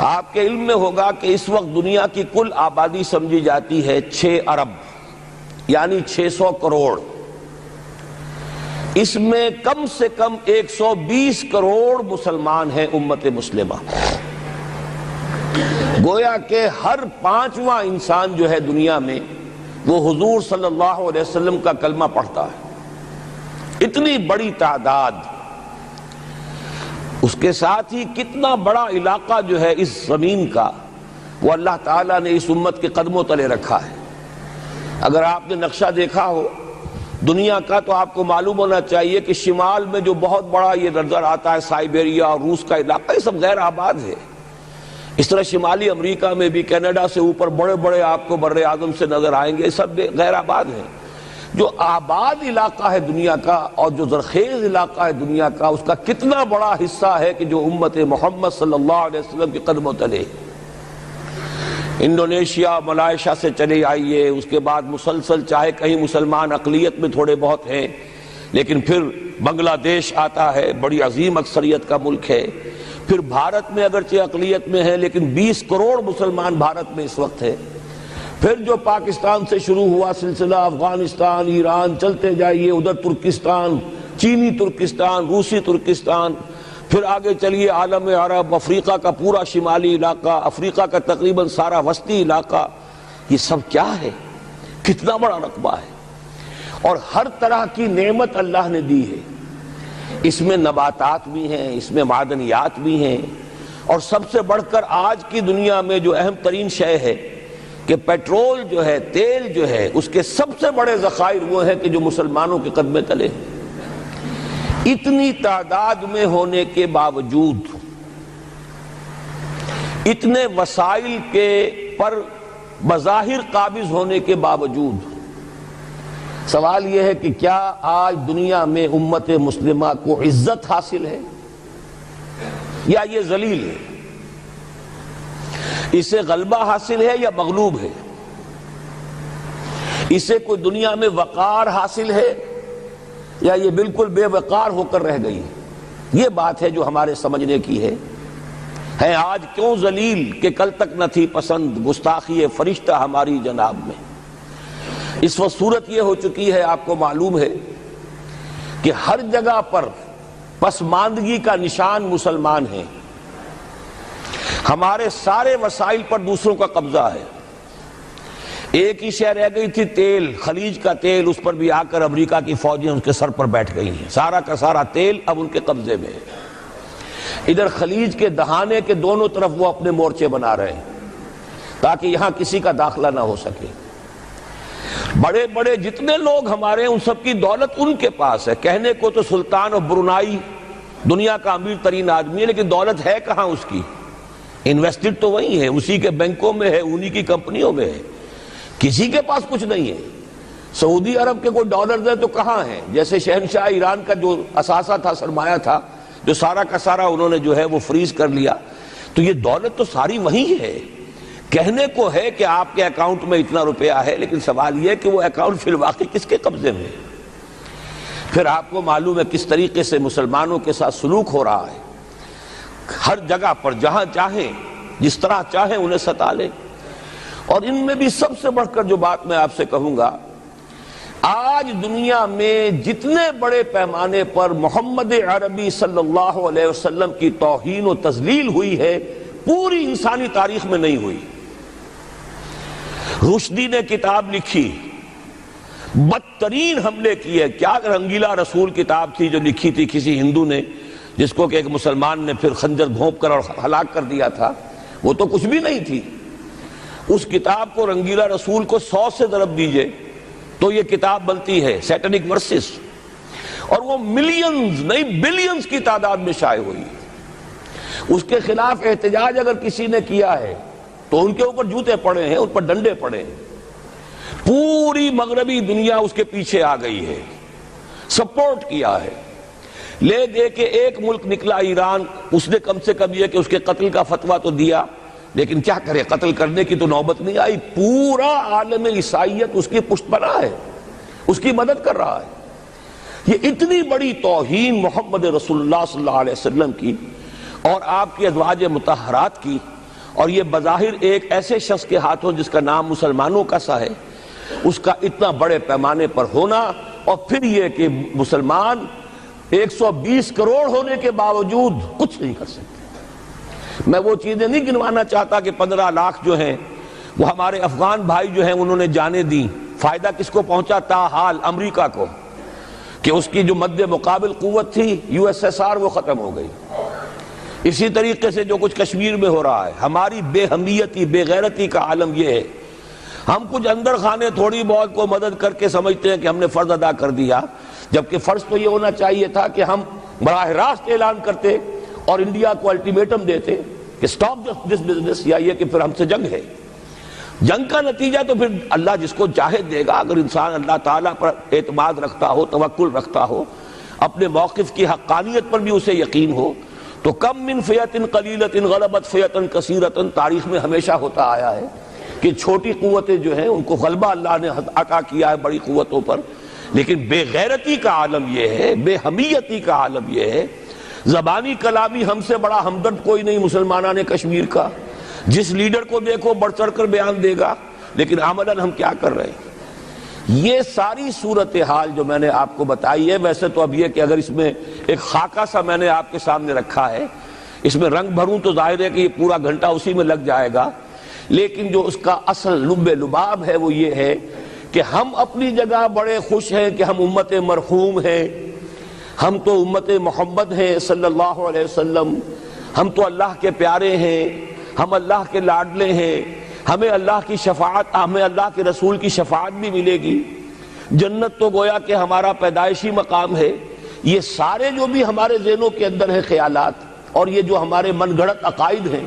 آپ کے علم میں ہوگا کہ اس وقت دنیا کی کل آبادی سمجھی جاتی ہے 6 ارب یعنی 600 کروڑ. اس میں کم سے کم 120 کروڑ مسلمان ہیں امت مسلمہ. گویا کہ ہر 5واں انسان جو ہے دنیا میں وہ حضور صلی اللہ علیہ وسلم کا کلمہ پڑھتا ہے. اتنی بڑی تعداد. اس کے ساتھ ہی کتنا بڑا علاقہ جو ہے اس زمین کا وہ اللہ تعالیٰ نے اس امت کے قدموں تلے رکھا ہے. اگر آپ نے نقشہ دیکھا ہو دنیا کا تو آپ کو معلوم ہونا چاہیے کہ شمال میں جو بہت بڑا یہ نظر آتا ہے سائبیریا اور روس کا علاقہ، یہ سب غیر آباد ہے. اس طرح شمالی امریکہ میں بھی کینیڈا سے اوپر بڑے بڑے آپ کو بر اعظم سے نظر آئیں گے، یہ سب غیر آباد ہیں. جو آباد علاقہ ہے دنیا کا اور جو زرخیز علاقہ ہے دنیا کا، اس کا کتنا بڑا حصہ ہے کہ جو امت محمد صلی اللہ علیہ وسلم کے قدموں تلے. انڈونیشیا ملائیشیا سے چلے آئیے، اس کے بعد مسلسل چاہے کہیں مسلمان اقلیت میں تھوڑے بہت ہیں، لیکن پھر بنگلہ دیش آتا ہے، بڑی عظیم اکثریت کا ملک ہے. پھر بھارت میں اگرچہ اقلیت میں ہے لیکن 20 کروڑ مسلمان بھارت میں اس وقت ہے. پھر جو پاکستان سے شروع ہوا سلسلہ، افغانستان، ایران، چلتے جائیے ادھر ترکستان، چینی ترکستان، روسی ترکستان، پھر آگے چلیے عالم عرب، افریقہ کا پورا شمالی علاقہ، افریقہ کا تقریباً سارا وسطی علاقہ. یہ سب کیا ہے؟ کتنا بڑا رقبہ ہے اور ہر طرح کی نعمت اللہ نے دی ہے. اس میں نباتات بھی ہیں، اس میں معدنیات بھی ہیں، اور سب سے بڑھ کر آج کی دنیا میں جو اہم ترین شے ہے کہ پیٹرول جو ہے، تیل جو ہے، اس کے سب سے بڑے ذخائر وہ ہیں کہ جو مسلمانوں کے قدمے تلے. اتنی تعداد میں ہونے کے باوجود، اتنے وسائل کے پر بظاہر قابض ہونے کے باوجود، سوال یہ ہے کہ کیا آج دنیا میں امت مسلمہ کو عزت حاصل ہے یا یہ ذلیل ہے؟ اسے غلبہ حاصل ہے یا مغلوب ہے؟ اسے کوئی دنیا میں وقار حاصل ہے یا یہ بالکل بے وقار ہو کر رہ گئی؟ یہ بات ہے جو ہمارے سمجھنے کی ہے. آج کیوں ذلیل کہ کل تک نہ تھی پسند گستاخی فرشتہ ہماری جناب میں. اس وقت صورت یہ ہو چکی ہے، آپ کو معلوم ہے کہ ہر جگہ پر پسماندگی کا نشان مسلمان ہیں. ہمارے سارے وسائل پر دوسروں کا قبضہ ہے. ایک ہی شے رہ گئی تھی تیل، خلیج کا تیل، اس پر بھی آ کر امریکہ کی فوجیں اس کے سر پر بیٹھ گئی ہیں. سارا کا سارا تیل اب ان کے قبضے میں ہے. ادھر خلیج کے دہانے کے دونوں طرف وہ اپنے مورچے بنا رہے ہیں تاکہ یہاں کسی کا داخلہ نہ ہو سکے. بڑے بڑے جتنے لوگ ہمارے ہیں ان سب کی دولت ان کے پاس ہے. کہنے کو تو سلطان آف برونائی دنیا کا امیر ترین آدمی ہے، لیکن دولت ہے کہاں اس کی؟ انویسٹڈ تو وہی ہے، اسی کے بینکوں میں ہے، انہی کی کمپنیوں میں ہے. کسی کے پاس کچھ نہیں ہے. سعودی عرب کے کوئی ڈالرز ہیں تو کہاں ہیں؟ جیسے شہنشاہ ایران کا جو اثاثہ تھا، سرمایہ تھا، جو سارا کا سارا انہوں نے جو ہے وہ فریز کر لیا. تو یہ دولت تو ساری وہی ہے. کہنے کو ہے کہ آپ کے اکاؤنٹ میں اتنا روپیہ ہے، لیکن سوال یہ کہ وہ اکاؤنٹ فی الواقع کس کے قبضے میں ہے؟ پھر آپ کو معلوم ہے کس طریقے سے مسلمانوں کے ساتھ سلوک ہو رہا ہے. ہر جگہ پر جہاں چاہیں، جس طرح چاہیں انہیں ستا لیں. اور ان میں بھی سب سے بڑھ کر جو بات میں آپ سے کہوں گا، آج دنیا میں جتنے بڑے پیمانے پر محمد عربی صلی اللہ علیہ وسلم کی توہین و تذلیل ہوئی ہے، پوری انسانی تاریخ میں نہیں ہوئی. رشدی نے کتاب لکھی، بدترین حملے کیے. کیا رنگیلا رسول کتاب تھی جو لکھی تھی کسی ہندو نے، جس کو کہ ایک مسلمان نے پھر خنجر گھونپ کر اور ہلاک کر دیا تھا. وہ تو کچھ بھی نہیں تھی. اس کتاب کو رنگیلا رسول کو 100 سے ضرب دیجئے تو یہ کتاب بنتی ہے سیٹنک ورسز، اور وہ ملینز نہیں بلینز کی تعداد میں شائع ہوئی. اس کے خلاف احتجاج اگر کسی نے کیا ہے تو ان کے اوپر جوتے پڑے ہیں، ان پر ڈنڈے پڑے ہیں. پوری مغربی دنیا اس کے پیچھے آ گئی ہے، سپورٹ کیا ہے. لے دے کے ایک ملک نکلا ایران، اس نے کم سے کم یہ کہ اس کے قتل کا فتویٰ تو دیا، لیکن کیا کرے، قتل کرنے کی تو نوبت نہیں آئی. پورا عالم عیسائیت اس کی پشت پناہ ہے، اس کی مدد کر رہا ہے. یہ اتنی بڑی توہین محمد رسول اللہ صلی اللہ علیہ وسلم کی اور آپ کی ازواج مطہرات کی اور یہ بظاہر ایک ایسے شخص کے ہاتھوں جس کا نام مسلمانوں کا سا ہے، اس کا اتنا بڑے پیمانے پر ہونا، اور پھر یہ کہ مسلمان 120 کروڑ ہونے کے باوجود کچھ نہیں کر سکتے۔ میں وہ چیزیں نہیں گنوانا چاہتا کہ 15 لاکھ جو ہیں وہ ہمارے افغان بھائی جو ہیں انہوں نے جانیں دیں، فائدہ کس کو پہنچا؟ تاحال امریکہ کو، کہ اس کی جو مد مقابل قوت تھی USSR وہ ختم ہو گئی۔ اسی طریقے سے جو کچھ کشمیر میں ہو رہا ہے، ہماری بے ہمیتی، بے غیرتی کا عالم یہ ہے، ہم کچھ اندر خانے تھوڑی بہت کو مدد کر کے سمجھتے ہیں کہ ہم نے فرض ادا کر دیا، جبکہ فرض تو یہ ہونا چاہیے تھا کہ ہم براہ راست اعلان کرتے اور انڈیا کو الٹیمیٹم دیتے کہ سٹاپ دس بزنس، یا یہ کہ پھر ہم سے جنگ ہے۔ جنگ کا نتیجہ تو پھر اللہ جس کو چاہے دے گا، اگر انسان اللہ تعالیٰ پر اعتماد رکھتا ہو، توکل رکھتا ہو، اپنے موقف کی حقانیت پر بھی اسے یقین ہو، تو کم من فیۃ قلیلۃ غلبت فیۃ کثیرۃ، تاریخ میں ہمیشہ ہوتا آیا ہے کہ چھوٹی قوتیں جو ہیں ان کو غلبہ اللہ نے عطا کیا ہے بڑی قوتوں پر، لیکن بے غیرتی کا عالم یہ ہے، بے حمیتی کا عالم یہ ہے، زبانی کلامی ہم سے بڑا ہمدرد کوئی نہیں مسلمانان کشمیر کا، جس لیڈر کو دیکھو بڑھ چڑھ کر بیان دے گا، لیکن عملاً ہم کیا کر رہے ہیں؟ یہ ساری صورتحال جو میں نے آپ کو بتائی ہے، ویسے تو اب یہ کہ اگر اس میں ایک خاکہ سا میں نے آپ کے سامنے رکھا ہے، اس میں رنگ بھروں تو ظاہر ہے کہ یہ پورا گھنٹہ اسی میں لگ جائے گا، لیکن جو اس کا اصل لب لباب ہے وہ یہ ہے کہ ہم اپنی جگہ بڑے خوش ہیں کہ ہم امت مرحوم ہیں، ہم تو امت محمد ہیں صلی اللہ علیہ وسلم، ہم تو اللہ کے پیارے ہیں، ہم اللہ کے لاڈلے ہیں، ہمیں اللہ کی شفاعت، ہمیں اللہ کے رسول کی شفاعت بھی ملے گی، جنت تو گویا کہ ہمارا پیدائشی مقام ہے۔ یہ سارے جو بھی ہمارے ذہنوں کے اندر ہیں خیالات، اور یہ جو ہمارے من گھڑت عقائد ہیں،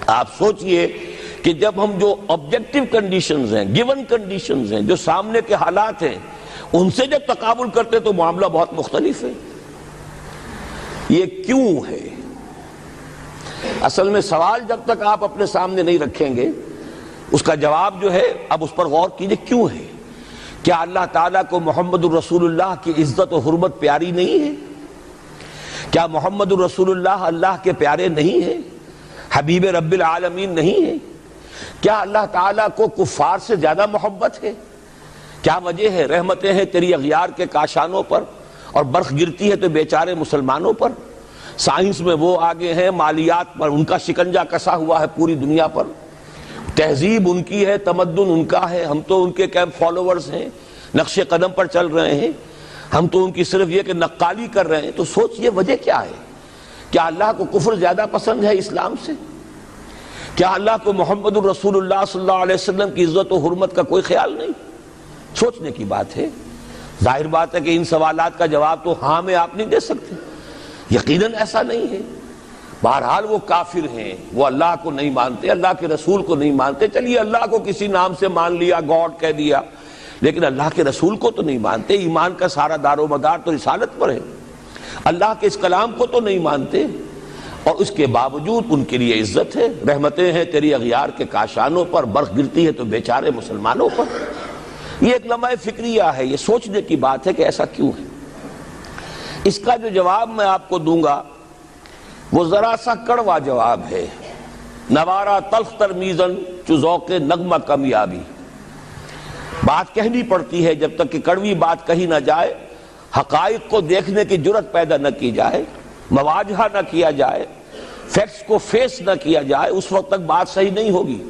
آپ سوچئے کہ جب ہم جو آبجیکٹیو کنڈیشنز ہیں، گیون کنڈیشنز ہیں، جو سامنے کے حالات ہیں، ان سے جب تقابل کرتے تو معاملہ بہت مختلف ہے۔ یہ کیوں ہے؟ اصل میں سوال جب تک آپ اپنے سامنے نہیں رکھیں گے، اس کا جواب جو ہے اب اس پر غور کیجئے، کیوں ہے؟ کیا اللہ تعالیٰ کو محمد الرسول اللہ کی عزت و حرمت پیاری نہیں ہے؟ کیا محمد الرسول اللہ اللہ کے پیارے نہیں ہیں؟ حبیب رب العالمین نہیں ہے؟ کیا اللہ تعالیٰ کو کفار سے زیادہ محبت ہے؟ کیا وجہ ہے؟ رحمتیں ہیں تیری اغیار کے کاشانوں پر، اور برف گرتی ہے تو بیچارے مسلمانوں پر۔ سائنس میں وہ آگے ہیں، مالیات پر ان کا شکنجہ کسا ہوا ہے پوری دنیا پر، تہذیب ان کی ہے، تمدن ان کا ہے، ہم تو ان کے کیمپ فالوورز ہیں، نقش قدم پر چل رہے ہیں، ہم تو ان کی صرف یہ کہ نقالی کر رہے ہیں۔ تو سوچئے وجہ کیا ہے؟ کیا اللہ کو کفر زیادہ پسند ہے اسلام سے؟ کیا اللہ کو محمد الرسول اللہ صلی اللہ علیہ وسلم کی عزت و حرمت کا کوئی خیال نہیں؟ سوچنے کی بات ہے۔ ظاہر بات ہے کہ ان سوالات کا جواب تو ہاں میں آپ نہیں دے سکتے، یقیناً ایسا نہیں ہے۔ بہرحال وہ کافر ہیں، وہ اللہ کو نہیں مانتے، اللہ کے رسول کو نہیں مانتے، چلیے اللہ کو کسی نام سے مان لیا، گاڈ کہہ دیا، لیکن اللہ کے رسول کو تو نہیں مانتے۔ ایمان کا سارا دار و مدار تو رسالت پر ہے، اللہ کے اس کلام کو تو نہیں مانتے، اور اس کے باوجود ان کے لیے عزت ہے، رحمتیں ہیں تیری اغیار کے کاشانوں پر، برف گرتی ہے تو بیچارے مسلمانوں پر۔ یہ ایک لمحہ فکریہ ہے، یہ سوچنے کی بات ہے کہ ایسا کیوں ہے۔ اس کا جو جواب میں آپ کو دوں گا وہ ذرا سا کڑوا جواب ہے، نوارا تلخ ترمیزن چو ذوق نغمہ کمیابی۔ بات کہنی پڑتی ہے، جب تک کہ کڑوی بات کہی نہ جائے، حقائق کو دیکھنے کی جرت پیدا نہ کی جائے، مواجہہ نہ کیا جائے، فیکٹس کو فیس نہ کیا جائے، اس وقت تک بات صحیح نہیں ہوگی،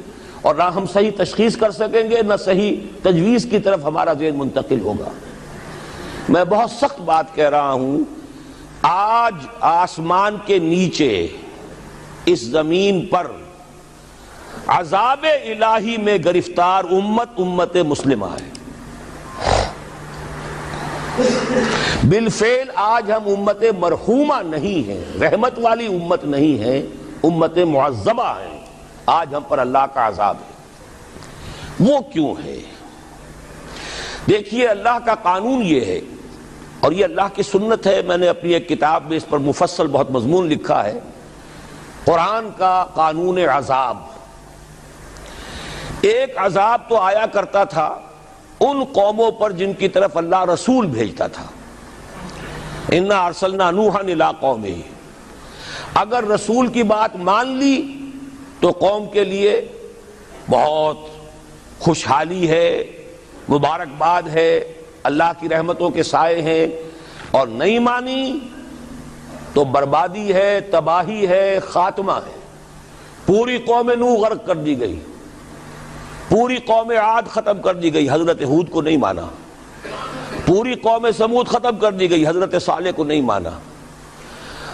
اور نہ ہم صحیح تشخیص کر سکیں گے، نہ صحیح تجویز کی طرف ہمارا ذہن منتقل ہوگا۔ میں بہت سخت بات کہہ رہا ہوں، آج آسمان کے نیچے اس زمین پر عذاب الہی میں گرفتار امت مسلمہ ہے۔ بالفعل آج ہم امت مرحومہ نہیں ہیں، رحمت والی امت نہیں ہے، امت معذبہ ہیں، آج ہم پر اللہ کا عذاب ہے۔ وہ کیوں ہے؟ دیکھیے اللہ کا قانون یہ ہے، اور یہ اللہ کی سنت ہے، میں نے اپنی ایک کتاب میں اس پر مفصل بہت مضمون لکھا ہے، قرآن کا قانون عذاب۔ ایک عذاب تو آیا کرتا تھا ان قوموں پر جن کی طرف اللہ رسول بھیجتا تھا، اِنَّا أَرْسَلْنَا نُوحًا إِلَىٰ قَوْمِهِ، اگر رسول کی بات مان لی تو قوم کے لیے بہت خوشحالی ہے، مبارکباد ہے، اللہ کی رحمتوں کے سائے ہیں، اور نہیں مانی تو بربادی ہے، تباہی ہے، خاتمہ ہے۔ پوری قوم نوح غرق کر دی گئی، پوری قوم عاد ختم کر دی گئی، حضرت ہود کو نہیں مانا۔ پوری قوم سمود ختم کر دی گئی، حضرت صالح کو نہیں مانا۔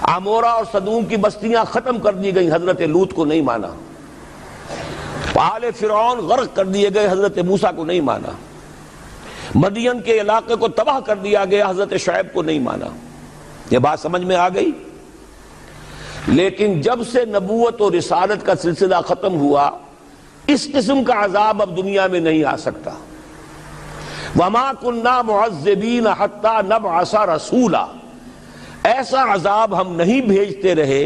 عمورہ اور صدوم کی بستیاں ختم کر دی گئی، حضرت لوط کو نہیں مانا۔ آل فرعون غرق کر دیے گئے، حضرت موسیٰ کو نہیں مانا۔ مدین کے علاقے کو تباہ کر دیا گیا، حضرت شعیب کو نہیں مانا۔ یہ بات سمجھ میں آ گئی؟ لیکن جب سے نبوت اور رسالت کا سلسلہ ختم ہوا، اس قسم کا عذاب اب دنیا میں نہیں آ سکتا۔ وَمَا كُنَّا مُعَذِّبِينَ حَتَّى نَبْعَثَ رَسُولًا، ایسا عذاب ہم نہیں بھیجتے رہے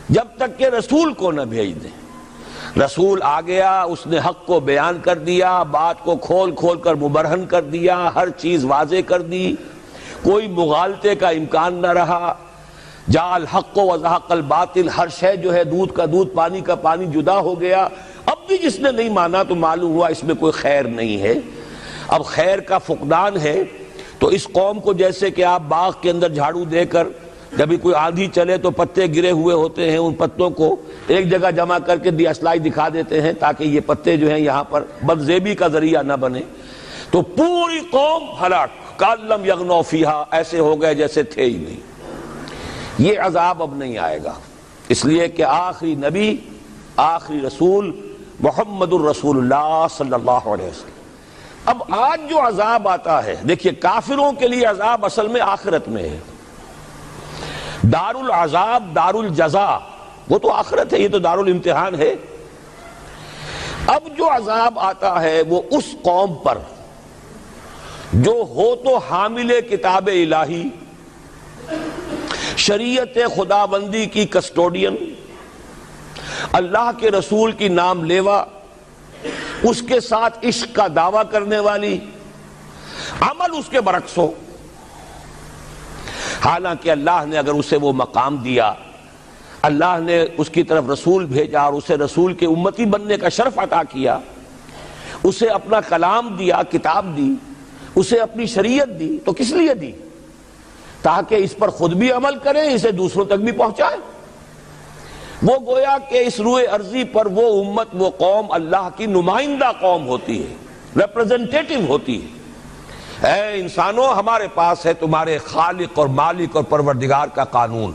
جب تک کہ رسول کو نہ بھیج دیں۔ رسول آ گیا، اس نے حق کو بیان کر دیا، بات کو کھول کھول کر مبرہن کر دیا، ہر چیز واضح کر دی، کوئی مغالطے کا امکان نہ رہا۔ جاء الحق وزهق الباطل، ہر شے جو ہے دودھ کا دودھ، پانی کا پانی جدا ہو گیا۔ اب بھی جس نے نہیں مانا تو معلوم ہوا اس میں کوئی خیر نہیں ہے، اب خیر کا فقدان ہے۔ تو اس قوم کو جیسے کہ آپ باغ کے اندر جھاڑو دے کر جب بھی کوئی آندھی چلے تو پتے گرے ہوئے ہوتے ہیں، ان پتوں کو ایک جگہ جمع کر کے دیاسلائی دکھا دیتے ہیں تاکہ یہ پتے جو ہیں یہاں پر بدزیبی کا ذریعہ نہ بنے، تو پوری قوم ہلاک، کأن لم یغنوا فیہا، ایسے ہو گئے جیسے تھے ہی نہیں۔ یہ عذاب اب نہیں آئے گا، اس لیے کہ آخری نبی، آخری رسول محمد الرسول اللہ صلی اللہ علیہ وسلم۔ اب آج جو عذاب آتا ہے، دیکھیے کافروں کے لیے عذاب اصل میں آخرت میں ہے۔ دار العذاب، دار الجزا، وہ تو آخرت ہے، یہ تو دار الامتحان ہے۔ اب جو عذاب آتا ہے وہ اس قوم پر جو ہو تو حامل کتاب الہی، شریعت خداوندی کی کسٹوڈین، اللہ کے رسول کی نام لیوا، اس کے ساتھ عشق کا دعویٰ کرنے والی، عمل اس کے برعکس ہو۔ حالانکہ اللہ نے اگر اسے وہ مقام دیا، اللہ نے اس کی طرف رسول بھیجا اور اسے رسول کے امتی بننے کا شرف عطا کیا، اسے اپنا کلام دیا، کتاب دی، اسے اپنی شریعت دی، تو کس لیے دی؟ تاکہ اس پر خود بھی عمل کریں، اسے دوسروں تک بھی پہنچائیں۔ وہ گویا کہ اس روئے ارضی پر وہ امت، وہ قوم اللہ کی نمائندہ قوم ہوتی ہے، ریپرزنٹیٹو ہوتی ہے۔ اے انسانوں، ہمارے پاس ہے تمہارے خالق اور مالک اور پروردگار کا قانون،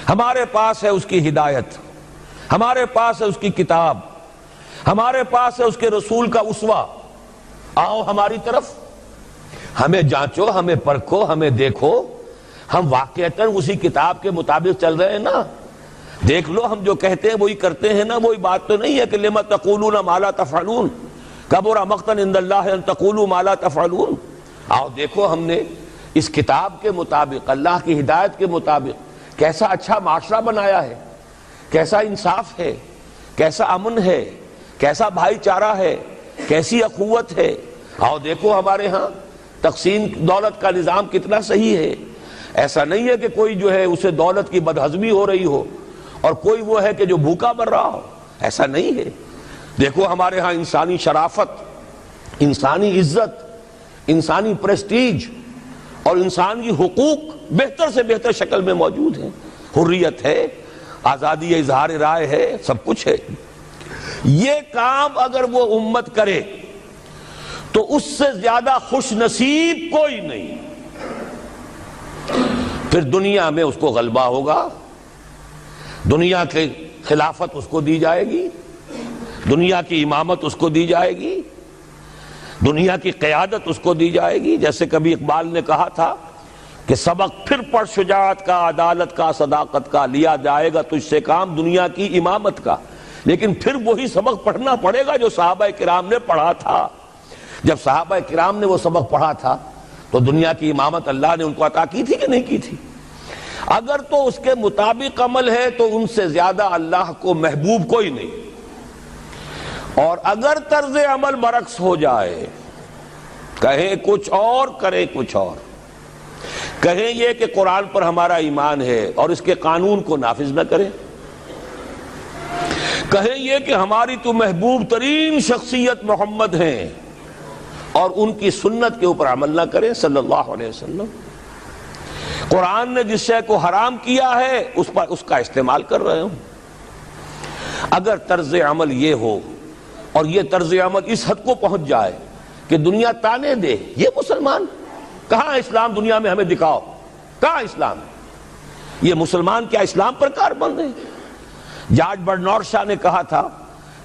ہمارے پاس ہے اس کی ہدایت، ہمارے پاس ہے اس کی کتاب، ہمارے پاس ہے اس کے رسول کا اسوہ۔ آؤ ہماری طرف، ہمیں جانچو، ہمیں پرکھو، ہمیں دیکھو، ہم واقعتاً اسی کتاب کے مطابق چل رہے ہیں نا؟ دیکھ لو ہم جو کہتے ہیں وہی کرتے ہیں نا؟ وہی بات تو نہیں ہے کہ لما تقولون ما لا تفعلون، کبر مقتا عند اللہ ان تقولوا ما لا تفعلون۔ آؤ دیکھو ہم نے اس کتاب کے مطابق، اللہ کی ہدایت کے مطابق کیسا اچھا معاشرہ بنایا ہے، کیسا انصاف ہے، کیسا امن ہے، کیسا بھائی چارہ ہے، کیسی اخوت ہے۔ آؤ دیکھو ہمارے ہاں تقسیم دولت کا نظام کتنا صحیح ہے۔ ایسا نہیں ہے کہ کوئی جو ہے اسے دولت کی بدہضمی ہو رہی ہو اور کوئی وہ ہے کہ جو بھوکا مر رہا ہو، ایسا نہیں ہے۔ دیکھو ہمارے ہاں انسانی شرافت، انسانی عزت، انسانی پریسٹیج اور انسانی حقوق بہتر سے بہتر شکل میں موجود ہیں، حریت ہے، آزادی اظہار رائے ہے، سب کچھ ہے۔ یہ کام اگر وہ امت کرے تو اس سے زیادہ خوش نصیب کوئی نہیں۔ پھر دنیا میں اس کو غلبہ ہوگا، دنیا کی خلافت اس کو دی جائے گی، دنیا کی امامت اس کو دی جائے گی، دنیا کی قیادت اس کو دی جائے گی۔ جیسے کبھی اقبال نے کہا تھا کہ سبق پھر پڑھ شجاعت کا، عدالت کا، صداقت کا، لیا جائے گا تجھ سے کام دنیا کی امامت کا۔ لیکن پھر وہی سبق پڑھنا پڑے گا جو صحابہ کرام نے پڑھا تھا۔ جب صحابہ کرام نے وہ سبق پڑھا تھا تو دنیا کی امامت اللہ نے ان کو عطا کی تھی کہ نہیں کی تھی؟ اگر تو اس کے مطابق عمل ہے تو ان سے زیادہ اللہ کو محبوب کوئی نہیں، اور اگر طرز عمل برعکس ہو جائے، کہیں کچھ اور کرے کچھ اور، کہیں یہ کہ قرآن پر ہمارا ایمان ہے اور اس کے قانون کو نافذ نہ کرے، کہیں یہ کہ ہماری تو محبوب ترین شخصیت محمد ہیں اور ان کی سنت کے اوپر عمل نہ کریں صلی اللہ علیہ وسلم. قرآن نے جس شے کو حرام کیا ہے اس کا استعمال کر رہے ہوں. اگر طرز عمل یہ ہو اور یہ طرز عمل اس حد کو پہنچ جائے کہ دنیا تانے دے یہ مسلمان کہاں اسلام دنیا میں ہمیں دکھاؤ, کہاں اسلام؟ یہ مسلمان کیا اسلام پر کاربند ہے؟ جارج برنارڈ شاہ نے کہا تھا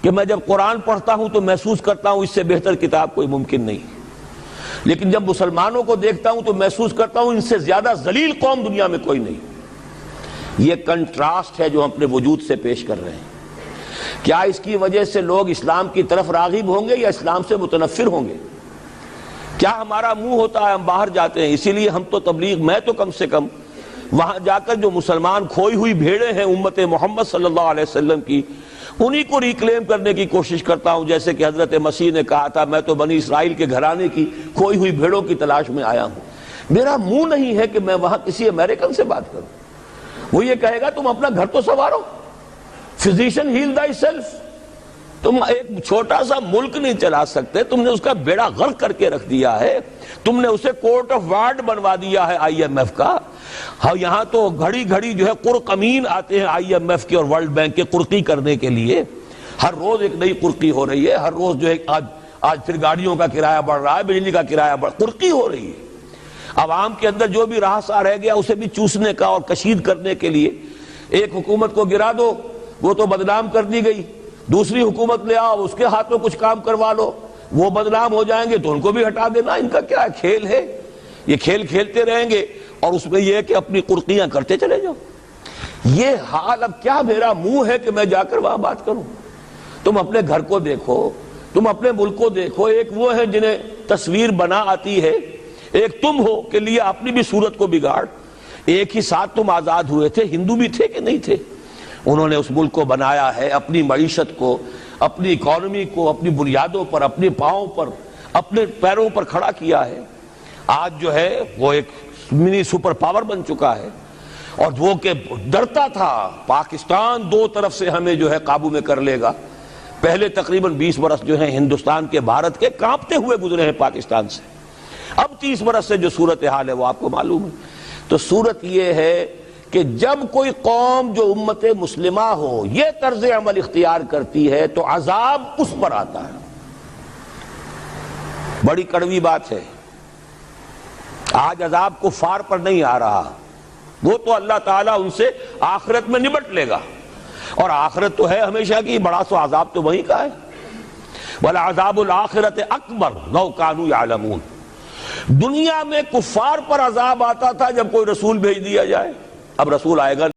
کہ میں جب قرآن پڑھتا ہوں تو محسوس کرتا ہوں اس سے بہتر کتاب کوئی ممکن نہیں, لیکن جب مسلمانوں کو دیکھتا ہوں تو محسوس کرتا ہوں ان سے زیادہ ذلیل قوم دنیا میں کوئی نہیں. یہ کنٹراسٹ ہے جو ہم اپنے وجود سے پیش کر رہے ہیں. کیا اس کی وجہ سے لوگ اسلام کی طرف راغب ہوں گے یا اسلام سے متنفر ہوں گے؟ کیا ہمارا منہ ہوتا ہے ہم باہر جاتے ہیں؟ اسی لیے ہم تو تبلیغ, میں تو کم سے کم وہاں جا کر جو مسلمان کھوئی ہوئی بھیڑیں ہیں امت محمد صلی اللہ علیہ وسلم کی, انہی کو ریکلیم کرنے کی کوشش کرتا ہوں. جیسے کہ حضرت مسیح نے کہا تھا میں تو بنی اسرائیل کے گھرانے کی کھوئی ہوئی بھیڑوں کی تلاش میں آیا ہوں. میرا منہ نہیں ہے کہ میں وہاں کسی امریکن سے بات کروں. وہ یہ کہے گا تم اپنا گھر تو سنوارو, فزیشن ہیل تھائی سیلف. تم ایک چھوٹا سا ملک نہیں چلا سکتے, تم نے اس کا بیڑا غرق کر کے رکھ دیا ہے. تم نے اسے کورٹ آف وارڈ بنوا دیا ہے IMF کا. ہاں یہاں تو گھڑی گھڑی جو ہے قرقمین آتے ہیں IMF کے اور ورلڈ بینک کے قرقی کرنے کے لیے. ہر روز ایک نئی قرقی ہو رہی ہے, ہر روز جو ہے آج پھر گاڑیوں کا کرایہ بڑھ رہا ہے, بجلی کا کرایہ قرقی ہو رہی ہے. عوام کے اندر جو بھی راہ رہ گیا اسے بھی چوسنے کا اور کشید کرنے کے لیے. ایک حکومت کو گرا دو وہ تو بدنام کر دی گئی, دوسری حکومت لے آؤ اس کے ہاتھ میں کچھ کام کروا لو, وہ بدنام ہو جائیں گے تو ان کو بھی ہٹا دینا. ان کا کیا کھیل ہے؟ یہ کھیل کھیلتے رہیں گے اور اس میں یہ ہے کہ اپنی قرقیاں کرتے چلے جاؤ. یہ حال اب کیا میرا منہ ہے کہ میں جا کر وہاں بات کروں؟ تم اپنے گھر کو دیکھو, تم اپنے ملک کو دیکھو. ایک وہ ہے جنہیں تصویر بنا آتی ہے, ایک تم ہو کہ لیے اپنی بھی صورت کو بگاڑ. ایک ہی ساتھ تم آزاد ہوئے تھے, ہندو بھی تھے کہ نہیں تھے. انہوں نے اس ملک کو بنایا ہے, اپنی معیشت کو, اپنی اکانومی کو اپنی بنیادوں پر, اپنے پاؤں پر, اپنے پیروں پر کھڑا کیا ہے. آج جو ہے وہ ایک منی سپر پاور بن چکا ہے. اور وہ کہ ڈرتا تھا پاکستان دو طرف سے ہمیں جو ہے قابو میں کر لے گا. پہلے تقریباً 20 برس جو ہیں ہندوستان کے, بھارت کے کانپتے ہوئے گزرے ہیں پاکستان سے. اب 30 برس سے جو صورتحال ہے وہ آپ کو معلوم ہے. تو صورت یہ ہے کہ جب کوئی قوم جو امت مسلمہ ہو یہ طرز عمل اختیار کرتی ہے تو عذاب اس پر آتا ہے. بڑی کڑوی بات ہے. آج عذاب کفار پر نہیں آ رہا, وہ تو اللہ تعالیٰ ان سے آخرت میں نبٹ لے گا, اور آخرت تو ہے ہمیشہ کی, بڑا سو عذاب تو وہی کا ہے. وَلَعَذَابُ الْآخِرَةِ أَكْبَرُ لَوْ كَانُوا يَعْلَمُونَ. دنیا میں کفار پر عذاب آتا تھا جب کوئی رسول بھیج دیا جائے, اب رسول آئے گا